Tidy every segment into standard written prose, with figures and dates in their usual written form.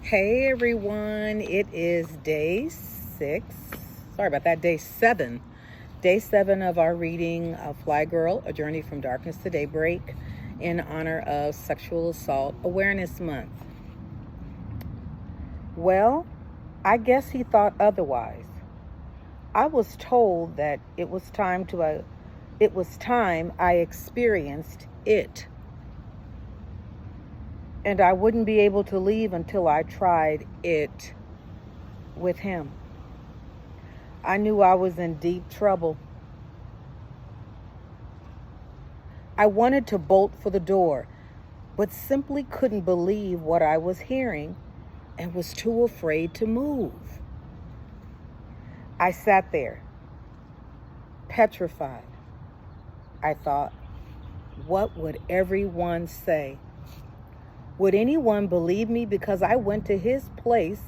Hey everyone, it is day 6. Sorry about that, day 7. Day 7 of our reading of Fly Girl, A Journey from Darkness to Daybreak in honor of Sexual Assault Awareness Month. Well, I guess he thought otherwise. I was told that it was time I experienced it. And I wouldn't be able to leave until I tried it with him. I knew I was in deep trouble. I wanted to bolt for the door, but simply couldn't believe what I was hearing and was too afraid to move. I sat there, petrified. I thought, what would everyone say? Would anyone believe me because I went to his place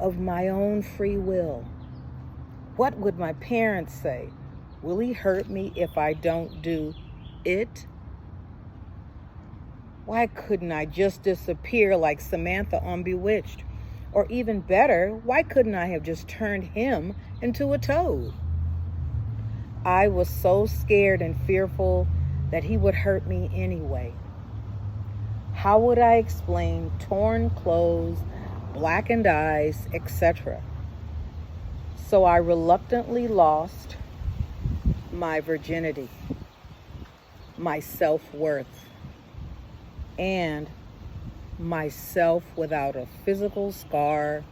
of my own free will? What would my parents say? Will he hurt me if I don't do it? Why couldn't I just disappear like Samantha on Bewitched? Or even better, why couldn't I have just turned him into a toad? I was so scared and fearful that he would hurt me anyway. How would I explain torn clothes, blackened eyes, etc.? So I reluctantly lost my virginity, my self-worth, and myself without a physical scar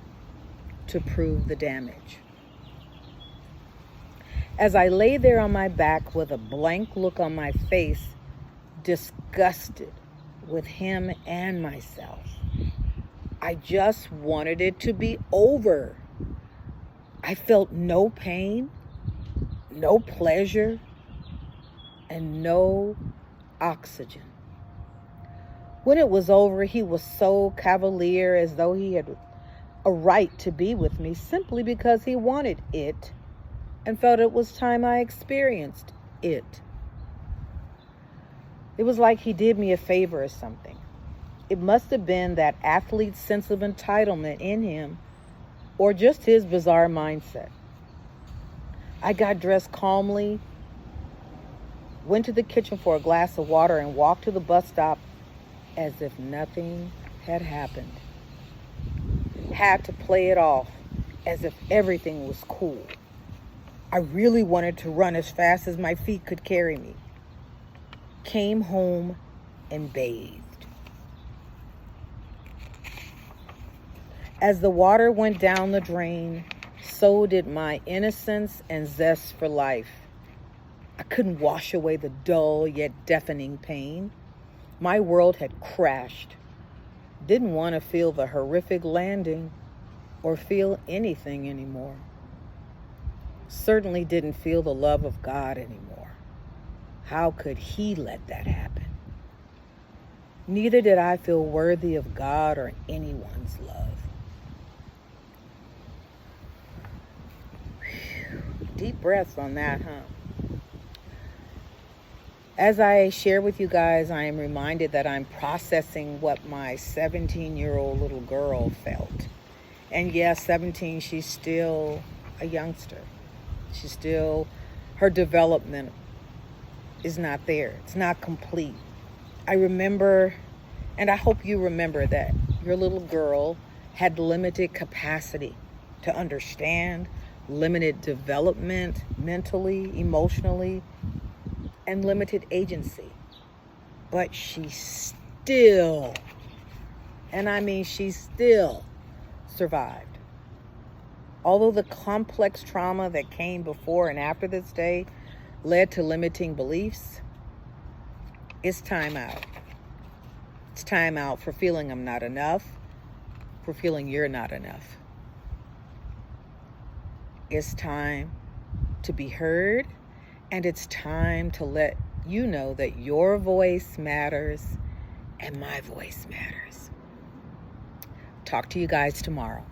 to prove the damage. As I lay there on my back with a blank look on my face, disgusted with him and myself, I just wanted it to be over. I felt no pain, no pleasure, and no oxygen. When it was over, he was so cavalier, as though he had a right to be with me simply because he wanted it and felt it was time I experienced it. It was like he did me a favor or something. It must have been that athlete's sense of entitlement in him, or just his bizarre mindset. I got dressed calmly, went to the kitchen for a glass of water, and walked to the bus stop as if nothing had happened. Had to play it off as if everything was cool. I really wanted to run as fast as my feet could carry me. Came home and bathed. As the water went down the drain, so did my innocence and zest for life. I couldn't wash away the dull yet deafening pain. My world had crashed. Didn't want to feel the horrific landing or feel anything anymore. Certainly didn't feel the love of God anymore. How could he let that happen? Neither did I feel worthy of God or anyone's love. Whew. Deep breaths on that, huh? As I share with you guys, I am reminded that I'm processing what my 17-year-old little girl felt. And yes, 17, she's still a youngster. Her development is not there. It's not complete. I remember, and I hope you remember, that your little girl had limited capacity to understand, limited development mentally, emotionally, and limited agency. But she still, and I mean she still, survived. Although the complex trauma that came before and after this day led to limiting beliefs, it's time out. It's time out for feeling I'm not enough, for feeling you're not enough. It's time to be heard, and it's time to let you know that your voice matters and my voice matters. Talk to you guys tomorrow.